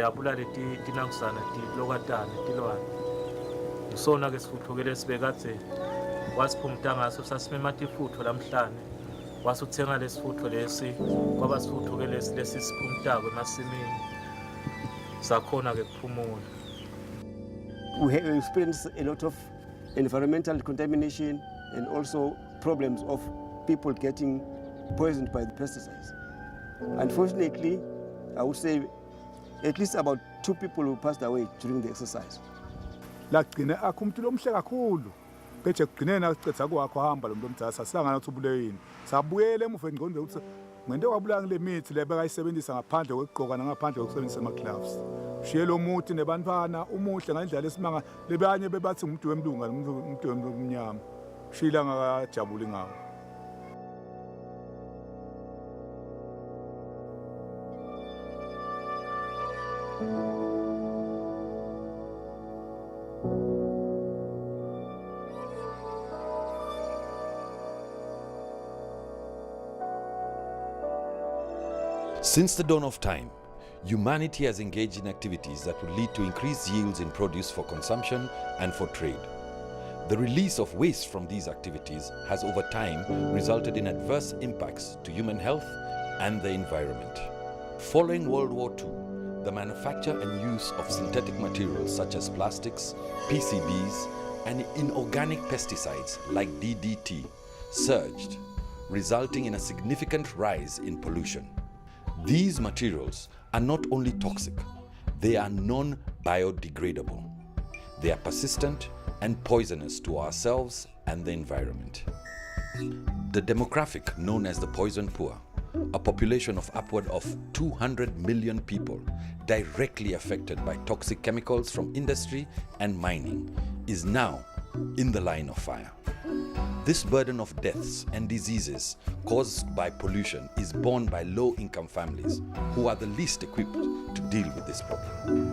abulale tinangisana tilokatane tilwane. Isona ke sifutho ke lesibekathe wasiphumta ngaso sasimemata ifutho lamhlanje wasuthenga lesifutho lesi kwaba sifutho ke lesi siphumtako emasimini sakhona ke kuphumula. We have experienced a lot of environmental contamination and also problems of people getting poisoned by the pesticides. Unfortunately, I would say at least about 2 people who passed away during the exercise. Lagcine akhumthula omhle kakhulu bese kugcinena acetha kwakho hamba lo muntu omdala sasilangana ukuthi ubuleyini sabuyele emuva engqondo ukuthi ngento kwabulanga le mithi le bekayisebenzisa ngaphandle kwegqoka nangaphandle kokusebenzisa ama gloves ushiye lo muthi nebantwana umuhle ngendlela esimanga lebanye bebathi umuntu wemlunga umuntu wemnyama ushila ngakajabuli ngawo. Since the dawn of time, humanity has engaged in activities that will lead to increased yields in produce for consumption and for trade. The release of waste from these activities has over time resulted in adverse impacts to human health and the environment. Following World War II, the manufacture and use of synthetic materials such as plastics, PCBs, and inorganic pesticides like DDT surged, resulting in a significant rise in pollution. These materials are not only toxic, they are non-biodegradable. They are persistent and poisonous to ourselves and the environment. The demographic known as the poison poor, a population of upward of 200 million people directly affected by toxic chemicals from industry and mining, is now in the line of fire. This burden of deaths and diseases caused by pollution is borne by low-income families who are the least equipped to deal with this problem.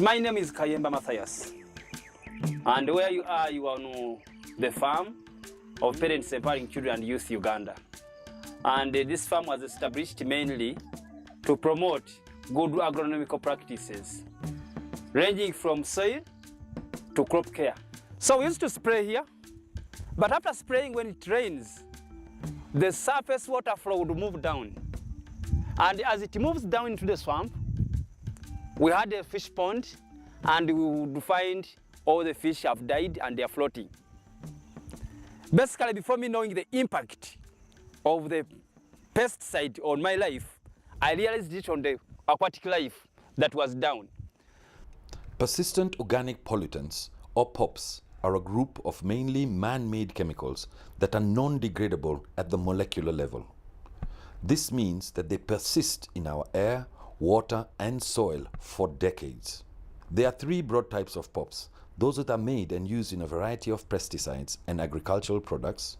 My name is Kayemba Matthias, and where you are on the farm of Parents Empowering Children and Youth Uganda. And this farm was established mainly to promote good agronomical practices, ranging from soil to crop care. So we used to spray here, but after spraying, when it rains, the surface water flow would move down. And as it moves down into the swamp, we had a fish pond, and we would find all the fish have died and they are floating. Basically, before me knowing the impact of the pesticide on my life, I realized it on the aquatic life that was down. Persistent organic pollutants, or POPs, are a group of mainly man-made chemicals that are non-degradable at the molecular level. This means that they persist in our air, water, and soil for decades. There are 3 broad types of POPs: those that are made and used in a variety of pesticides and agricultural products,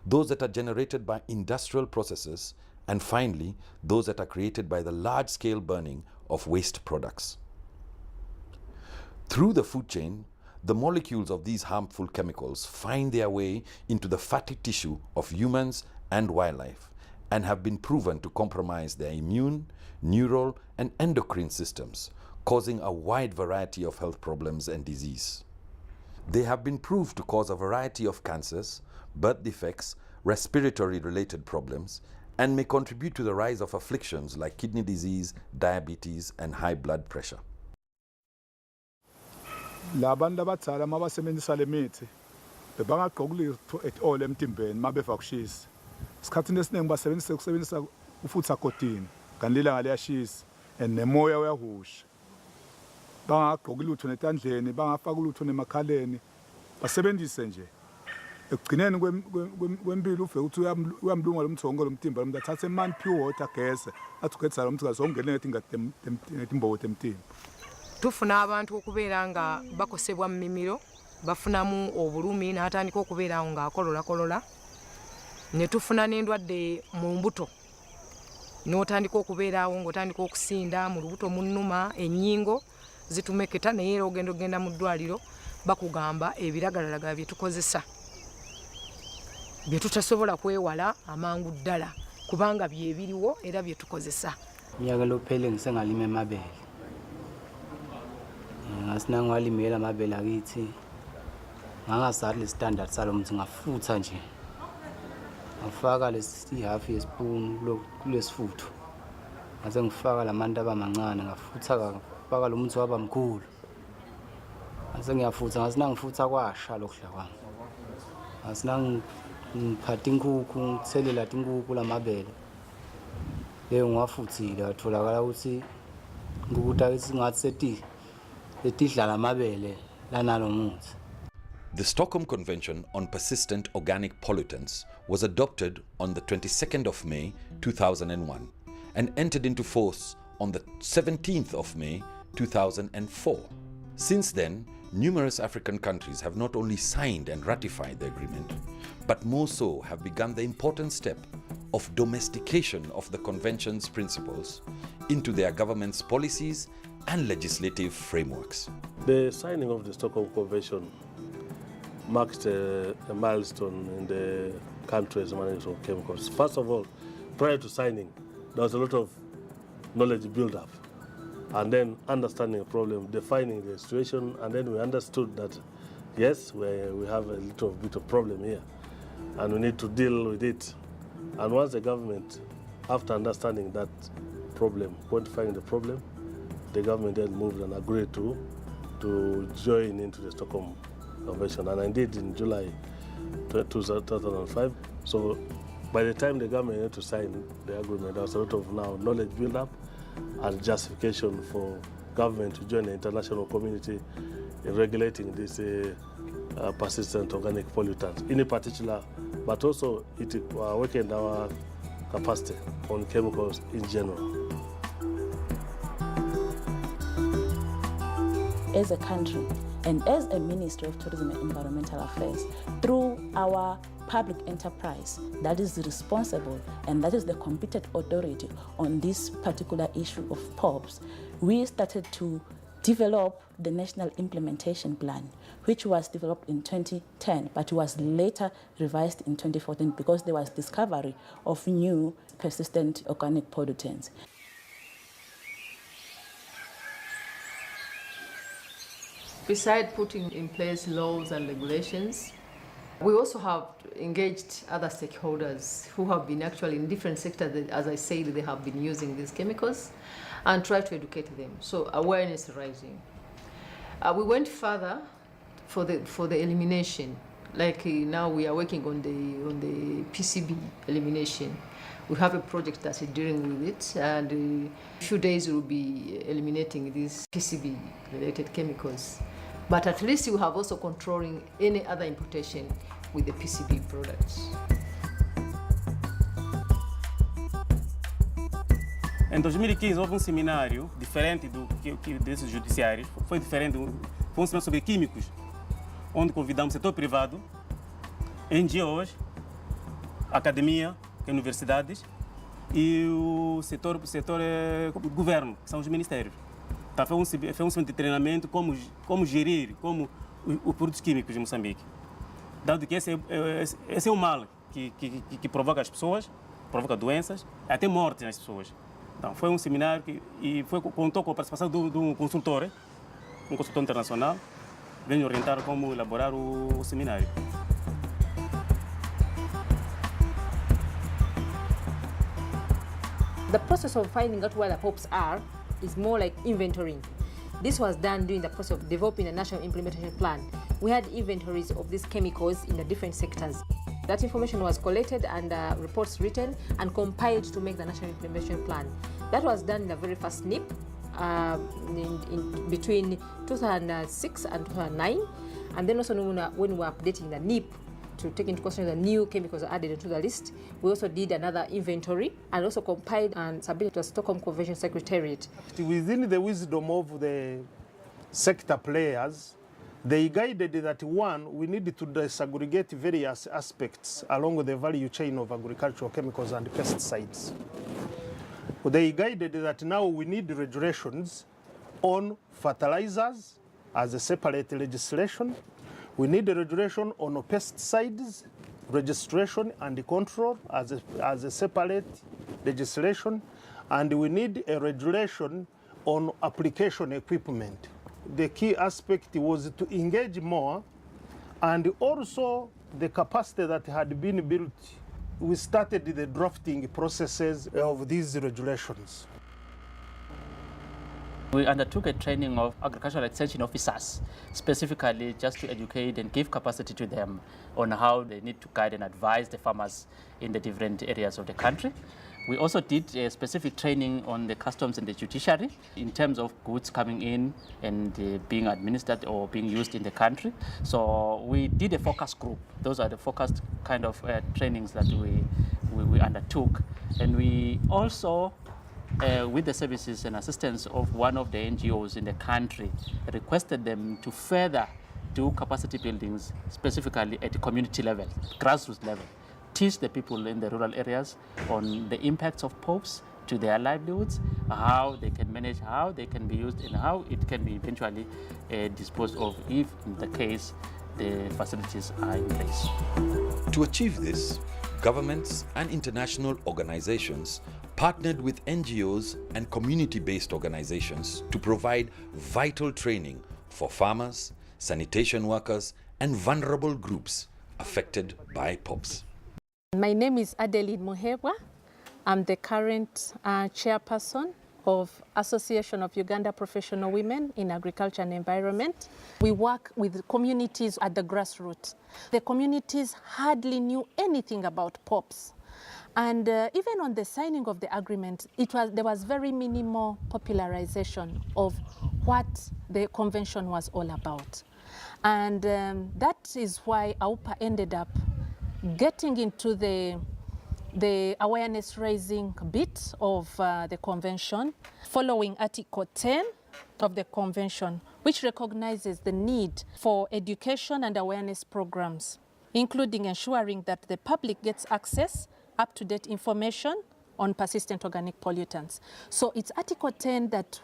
those that are generated by industrial processes, and finally, those that are created by the large-scale burning of waste products. Through the food chain, the molecules of these harmful chemicals find their way into the fatty tissue of humans and wildlife and have been proven to compromise their immune, neural, and endocrine systems, causing a wide variety of health problems and disease. They have been proved to cause a variety of cancers, birth defects, respiratory-related problems, and may contribute to the rise of afflictions like kidney disease, diabetes, and high blood pressure. Labantu abadala mabasebenzisa le mithi bebangagqokuli at all emtimbeni mabefa kushisa. Isikhathini esiningi basebenzisa ufutha kodini, kanilila ngaliyashisa and nemoya uyahusha. Bangagqoki lutho netandleni, bangafaka lutho nemakhaleni, basebenzise nje. Ekugcineni kwempilo ufike uthi uyamlunga lo mthongo lo mtimba, umuntu athathe man pure water gese, athi ukhetha lo mthikazi ongene ngetimbowo temtimba. Tufuna abantu okubeera nga bakosebwa mu mimiro, bafunamu obulumi n'atandika okubeera nga akolola ne tufuna n'endwadde mu mbuto. N'otandika okubeerawo ng'otandika okusinda mu lubuto mu nnuma, ennyingo zitumeketa naye era ogenda mu ddwaliro bakugamba ebiragalagala bye tukozesa bye tutasobola kwewala amangu ddala kubanga bye biriwo era bye tukozesa. Nyakalo phele ngisengalima emabele. Ngasina ngalimela amabele akithi. Ngangasathi le standard salo mthi ngafutha nje. Ngafaka lesi half yespoon kulesifutho. Ngase ngifaka lamanti abamancane ngafutha ngafaka lo muthi waba mkhulu. Ngase ngiyafutha ngasina ngifutha kwasha lokudla kwami. Ngasina ngiphatha inkukhu ngthelela inkukhu lamabele. Leyo ngiwafuthile watholakala ukuthi ngikuthi akithi ngathi setidlala amabele lanalo muthi. The Stockholm Convention on Persistent Organic Pollutants was adopted on the 22nd of May 2001 and entered into force on the 17th of May 2004. Since then, numerous African countries have not only signed and ratified the agreement, but more so have begun the important step of domestication of the Convention's principles into their government's policies and legislative frameworks. The signing of the Stockholm Convention marked a milestone in the country's management of chemicals. First of all, prior to signing, there was a lot of knowledge build-up, and then understanding the problem, defining the situation, and then we understood that, yes, we have a little bit of problem here, and we need to deal with it. And once the government, after understanding that problem, quantifying the problem, the government then moved and agreed to join into the Stockholm Convention, and indeed in July 2005. So by the time the government had to sign the agreement, there was a lot of now knowledge build-up and justification for government to join the international community in regulating these persistent organic pollutants in particular, but also it awakened our capacity on chemicals in general. As a country and as a Ministry of Tourism and Environmental Affairs, through our public enterprise that is responsible and that is the competent authority on this particular issue of POPs, we started to develop the National Implementation Plan, which was developed in 2010, but was later revised in 2014 because there was discovery of new persistent organic pollutants. Besides putting in place laws and regulations, we also have engaged other stakeholders who have been actually in different sectors that, as I said, they have been using these chemicals and try to educate them. So awareness rising. We went further for the elimination. Like now we are working on the PCB elimination. We have a project that's dealing with it, and in a few days we will be eliminating these PCB-related chemicals. But at least we have also controlling any other importation with the PCB products. Em 2015 houve seminário diferente do que desses judiciários, foi diferente, foi seminário sobre químicos, onde convidamos o setor privado, NGOs, academia, universidades e o setor governo, que são os ministérios. Então, foi um seminário de treinamento como gerir os produtos químicos em Moçambique. Dado que esse é o mal que provoca as pessoas, provoca doenças, até mortes nas pessoas. Então, foi um seminário que contou com a participação de um consultor internacional, veio orientar como elaborar o seminário. The process of finding out where the POPs are is more like inventorying. This was done during the process of developing a national implementation plan. We had inventories of these chemicals in the different sectors. That information was collected and reports written and compiled to make the national implementation plan. That was done in the very first NIP in between 2006 and 2009. And then also when we were updating the NIP to take into consideration the new chemicals added to the list, we also did another inventory and also compiled and submitted to the Stockholm Convention Secretariat. Within the wisdom of the sector players, they guided that one, we need to disaggregate various aspects along the value chain of agricultural chemicals and pesticides. They guided that now we need regulations on fertilizers as a separate legislation. We need a regulation on pesticides, registration and control as a separate legislation. And we need a regulation on application equipment. The key aspect was to engage more, and also the capacity that had been built. We started the drafting processes of these regulations. We undertook a training of agricultural extension officers, specifically just to educate and give capacity to them on how they need to guide and advise the farmers in the different areas of the country. We also did a specific training on the customs and the judiciary in terms of goods coming in and being administered or being used in the country. So we did a focus group. Those are the focused kind of trainings that we undertook. And we also, with the services and assistance of one of the NGOs in the country, requested them to further do capacity buildings, specifically at the community level, grassroots level. Teach the people in the rural areas on the impacts of POPs to their livelihoods, how they can manage, how they can be used, and how it can be eventually disposed of if, in the case, the facilities are in place. To achieve this, governments and international organizations partnered with NGOs and community-based organizations to provide vital training for farmers, sanitation workers, and vulnerable groups affected by POPs. My name is Adeline Muhebwa. I'm the current chairperson of Association of Uganda Professional Women in Agriculture and Environment. We work with communities at the grassroots. The communities hardly knew anything about POPs. And even on the signing of the agreement, there was very minimal popularization of what the convention was all about. And that is why AUPA ended up getting into the awareness raising bit of the convention, following Article 10 of the convention, which recognizes the need for education and awareness programs, including ensuring that the public gets access up-to-date information on persistent organic pollutants. So it's Article 10 that,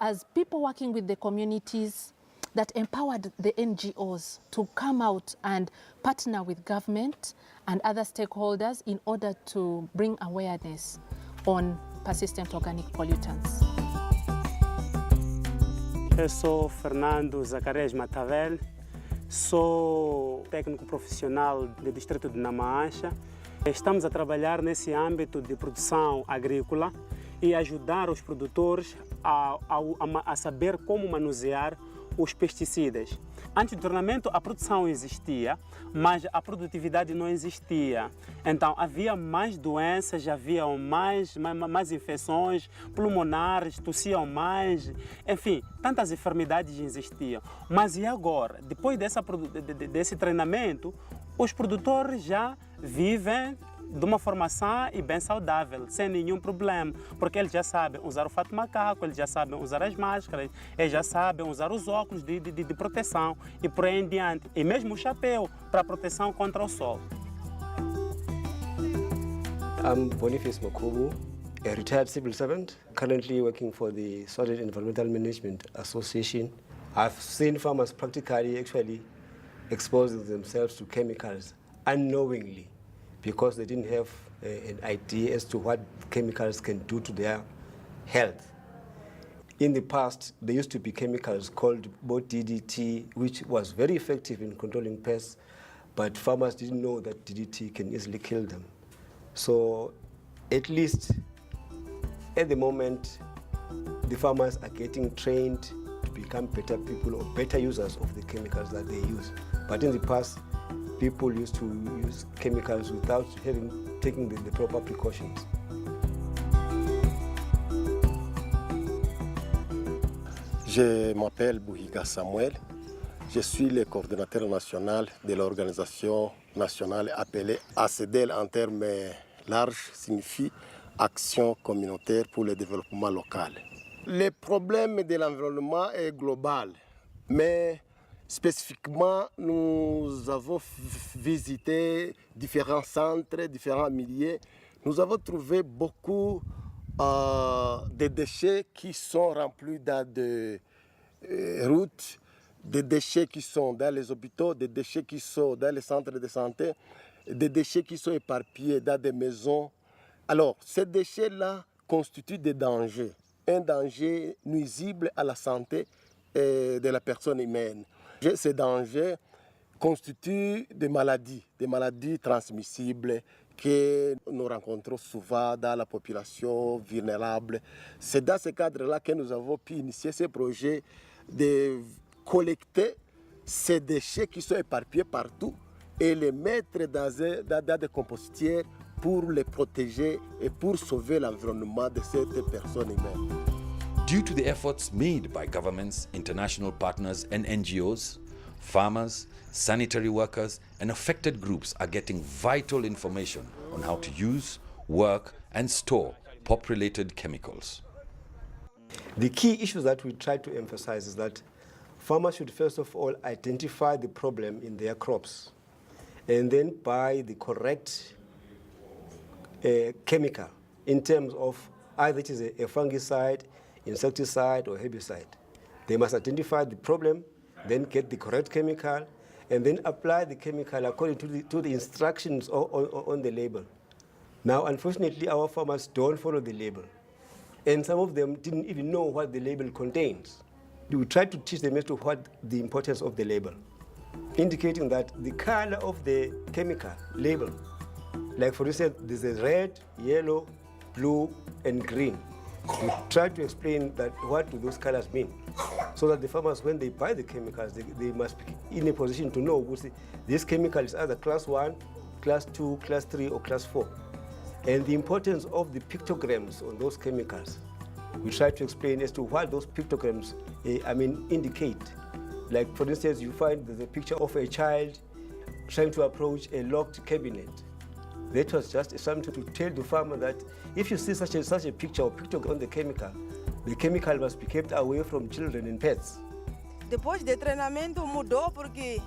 as people working with the communities, that empowered the NGOs to come out and partner with government and other stakeholders in order to bring awareness on persistent organic pollutants. Eu sou Fernando Zacarias Matavel, sou técnico profissional do distrito de Namaancha. Estamos a trabalhar nesse âmbito de produção agrícola e ajudar os produtores a saber como manusear os pesticidas. Antes do tornamento, a produção existia, mas a produtividade não existia. Então, havia mais doenças, havia mais infecções pulmonares, tossiam mais, enfim, tantas enfermidades existiam. Mas e agora? Depois desse treinamento, os produtores já vivem de uma forma sã e bem saudável, sem nenhum problema, porque eles já sabem usar o fato de macaco, eles já sabem usar as máscaras, eles já sabem usar os óculos de proteção e por aí em diante, e mesmo o chapéu para proteção contra o sol. I'm Boniface Makubu, a retired civil servant, currently working for the Solid Environmental Management Association. I've seen farmers practically actually exposing themselves to chemicals unknowingly, because they didn't have an idea as to what chemicals can do to their health. In the past, there used to be chemicals called DDT, which was very effective in controlling pests, but farmers didn't know that DDT can easily kill them. So at least at the moment, the farmers are getting trained to become better people or better users of the chemicals that they use. But in the past, people used to use chemicals without taking the proper precautions. Je m'appelle Bouhiga Samuel. Je suis le coordinateur national de l'organisation nationale appelée ACDL en termes larges, signifie Action communautaire pour le développement local. Le problème de l'environnement est global, mais spécifiquement, nous avons visité différents centres, différents milieux. Nous avons trouvé beaucoup des déchets qui sont remplis dans des routes, des déchets qui sont dans les hôpitaux, des déchets qui sont dans les centres de santé, des déchets qui sont éparpillés dans des maisons. Alors, ces déchets-là constituent des dangers, un danger nuisible à la santé de la personne humaine. Ces dangers constituent des maladies transmissibles que nous rencontrons souvent dans la population vulnérable. C'est dans ce cadre-là que nous avons pu initier ce projet de collecter ces déchets qui sont éparpillés partout et les mettre dans des compostières pour les protéger et pour sauver l'environnement de cette personne humaine. Due to the efforts made by governments, international partners and NGOs, farmers, sanitary workers and affected groups are getting vital information on how to use, work and store pop-related chemicals. The key issue that we try to emphasize is that farmers should first of all identify the problem in their crops and then buy the correct chemical in terms of either it is a fungicide, insecticide or herbicide. They must identify the problem, then get the correct chemical, and then apply the chemical according to the instructions on the label. Now, unfortunately, our farmers don't follow the label, and some of them didn't even know what the label contains. We try to teach them as to what the importance of the label, indicating that the color of the chemical label, like for instance, there's a red, yellow, blue, and green. We try to explain that what do those colors mean, so that the farmers, when they buy the chemicals, they must be in a position to know this chemical is either class 1, class 2, class 3, or class 4. And the importance of the pictograms on those chemicals. We try to explain as to what those pictograms indicate. Like for instance, you find there's a picture of a child trying to approach a locked cabinet. That was just something to tell the farmer that if you see such a picture or picture on the chemical must be kept away from children and pets. Depois do treinamento mudou porque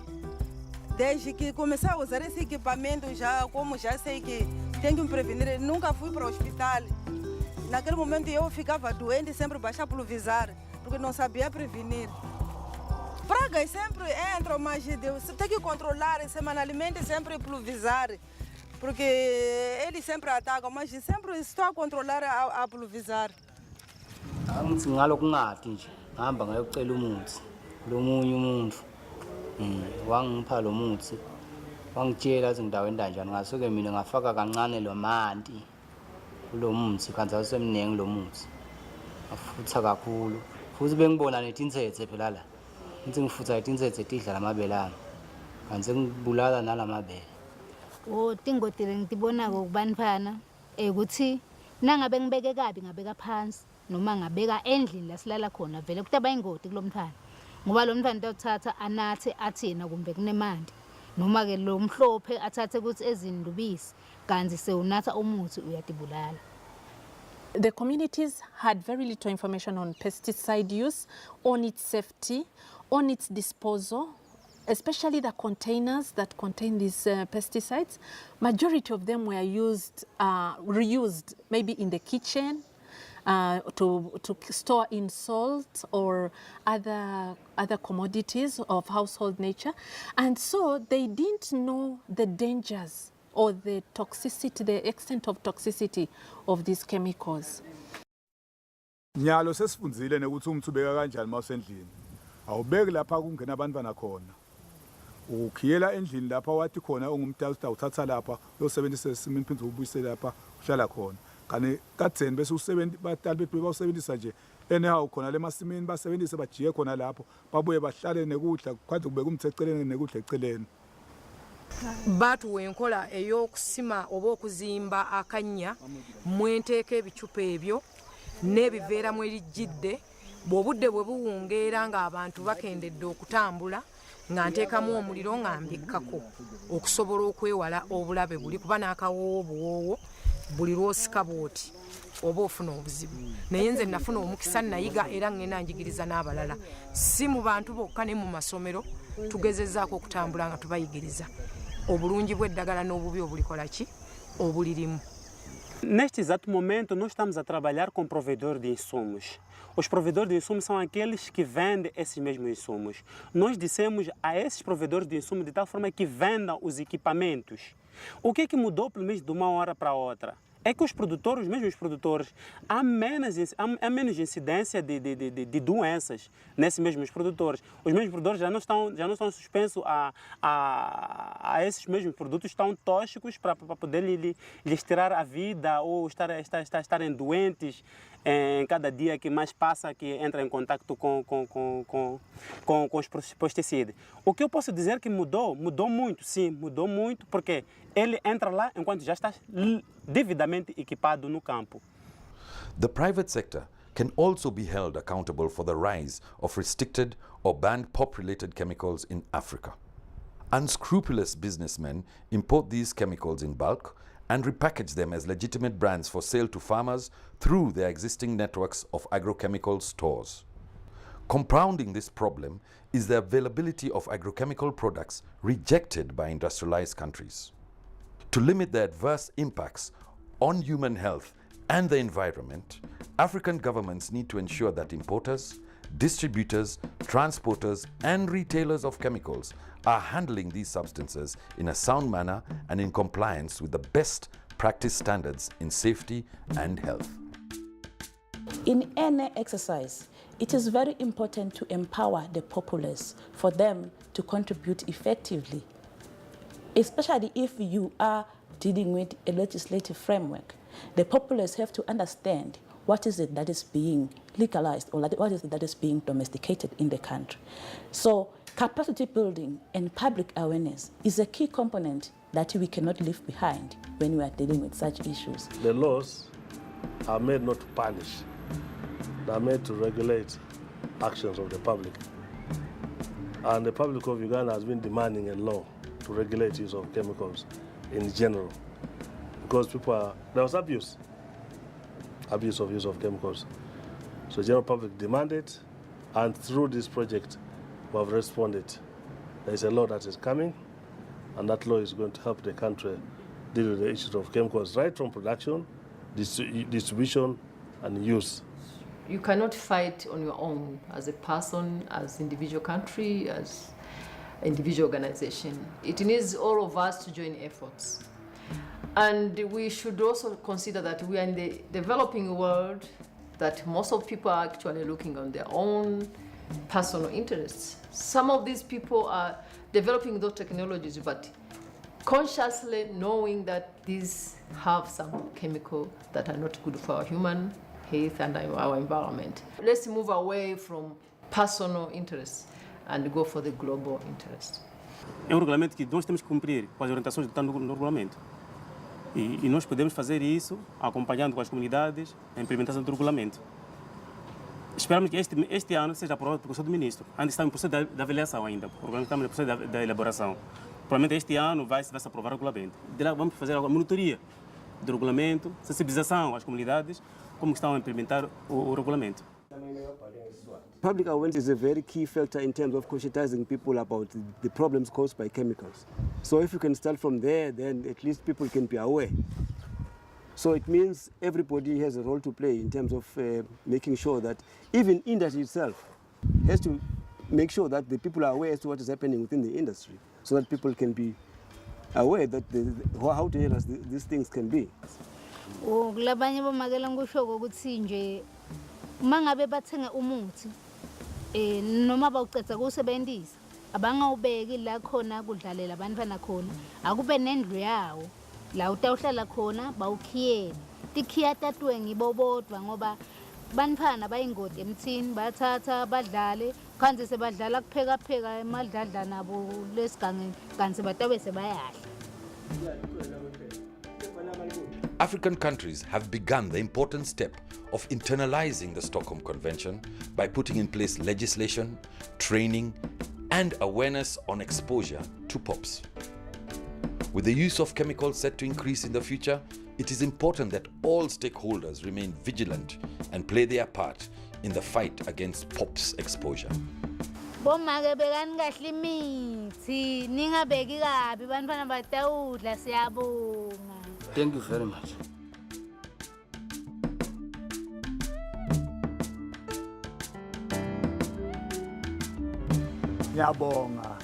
desde que comecei a usar esse equipamento como já sei que tenho que prevenir, nunca fui para o hospital. Naquele momento eu ficava doente, sempre baixava pulverizar, porque não sabia prevenir. Pragas sempre entram, mas você tem que controlar semanalmente, sempre pulverizar. Porque eles sempre atacam, mas sempre estou a controlar a pulverizar. Ngalokho ngadi nje ngihamba ngayocela umuthi lomunye umuntu wangipha lo muthi wangitshela izindawo endanjani ngasuke mina ngafaka kancane lo manti kulo muthi kanti asemningi lo muthi afutha kakhulu futhi bengibona netinsethe phela la ngithi ngifutha itinsethe tidla lamabele ami kanti ngibulala nalamabele. Tingodile ngitibonako kubanifana ukuthi nangabe ngibeke kabi ngabeka phansi noma ngabeka endlini la silala khona vele kutaba ingodi kulomntwana ngoba lo mntwana uthatha anathe athi yena kumbe kunemandi noma ke lo mhlophe athathe ukuthi ezindubisi kanti sewunatha umuthi uyatibulala. The communities had very little information on pesticide use, on its safety, on its disposal, especially the containers that contain these pesticides. Majority of them were reused maybe in the kitchen to store in salt or other commodities of household nature. And so they didn't know the dangers or the toxicity, the extent of toxicity of these chemicals. Nyalo sesifundzile ukuthi umuthi ubeka kanjani mawusendlini. Awubeki lapha kungena abantwana khona. Ukhiyela endlini lapha wathi khona ungumdala uthatha lapha uyosebenzisa esimini phinde ubuyise lapha uhlala khona. Kanti kadzeni bese batali bethu bawusebenzisa nje anyhow khona le masimini basebenzise bajiye khona lapho babuye bahlale nekudla kwanti kubeka umthe eceleni nekudla eceleni. Batuwa enkola ey'okusima oba okuzimba akanya mwenteeka ebicupa ebyo n'ebiveeramu erijjidde bw'obudde bwe buwungeera ng'abantu bakendedde okutambula nga nteekamu omuliro nga mbikkako okusobola okwewala obulabe buli kuba n'akawoowo buwoowo buli lw'osika bw'oti oba ofuna obuzibu. Naye nze nafuna omukisa nayiga era ngenda njigiriza n'abalala. Si mu bantu bokka ne mu masomero tugezezzaako okutambula nga tubayigiriza obulungi bw'eddagala n'obubi obulikola ki obulirimu. Neste exato momento, nós estamos a trabalhar com provedores de insumos. Os provedores de insumos são aqueles que vendem esses mesmos insumos. Nós dissemos a esses provedores de insumos de tal forma que vendam os equipamentos. O que é que mudou, pelo menos, de uma hora para outra? É que os produtores, os mesmos produtores, há menos incidência de doenças nesses mesmos produtores. Os mesmos produtores já não estão suspensos a esses mesmos produtos tão tóxicos para poder lhes tirar a vida ou estarem doentes em cada dia que mais passa, que entra em contato com os pesticidas. O que eu posso dizer que mudou muito, sim, mudou muito, porque ele entra lá enquanto já está devidamente equipado no campo. The private sector can also be held accountable for the rise of restricted or banned pop-related chemicals in Africa. Unscrupulous businessmen import these chemicals in bulk and repackage them as legitimate brands for sale to farmers through their existing networks of agrochemical stores. Compounding this problem is the availability of agrochemical products rejected by industrialized countries. To limit the adverse impacts on human health and the environment, African governments need to ensure that importers, distributors, transporters, and retailers of chemicals are handling these substances in a sound manner and in compliance with the best practice standards in safety and health. In any exercise, it is very important to empower the populace for them to contribute effectively, especially if you are dealing with a legislative framework. The populace have to understand what is it that is being legalized or what is it that is being domesticated in the country. So capacity building and public awareness is a key component that we cannot leave behind when we are dealing with such issues. The laws are made not to punish. They are made to regulate actions of the public. And the public of Uganda has been demanding a law to regulate use of chemicals in general. Because there was abuse of use of chemicals. So the general public demanded, and through this project, we have responded. There is a law that is coming, and that law is going to help the country deal with the issues of chemicals right from production, distribution, and use. You cannot fight on your own as a person, as individual country, as individual organization. It needs all of us to join efforts. And we should also consider that we are in the developing world, that most of people are actually looking on their own personal interests. Some of these people are developing those technologies, but consciously knowing that these have some chemicals that are not good for our human health and our environment. Let's move away from personal interests and go for the global interest. É um regulamento que nós temos que cumprir com as orientações que estão no regulamento. E nós podemos fazer isso acompanhando com as comunidades a implementação do regulamento. Esperamos que este ano seja aprovado pelo Conselho do Ministro. Ainda está em processo de avaliação ainda. O regulamento está em processo de elaboração. Provavelmente este ano vai se aprovar o regulamento. De lá vamos fazer uma monitoria do regulamento, sensibilização às comunidades, como estão a implementar o regulamento. Public awareness is a very key factor in terms of conscientizing people about the problems caused by chemicals. So if you can start from there, then at least people can be aware. So it means everybody has a role to play in terms of making sure that even industry itself has to make sure that the people are aware as to what is happening within the industry, so that people can be aware that how dangerous these things can be. Kulabanye bomakela ngisho ukuthi nje mangabe bathenga umuthi noma bawucetha kusebenzisa abangawubeki la khona kudlalela abantwana khona akube nendlu yawo la utawuhlala khona bawukhiyele tikhiya tatwe ngibo bodwa ngoba bantwana bayingodi emthini bathatha badlale kanti sebadlala kupheka pheka emadladla nabo lesigangeni kanti batabe sebayadla. African countries have begun the important step of internalizing the Stockholm Convention by putting in place legislation, training, and awareness on exposure to POPs. With the use of chemicals set to increase in the future, it is important that all stakeholders remain vigilant and play their part in the fight against POPs exposure. Bomake bekani kahle imithi ningabeki kabi bantwana batawudla siyabonga. Thank you very much. Ngiyabonga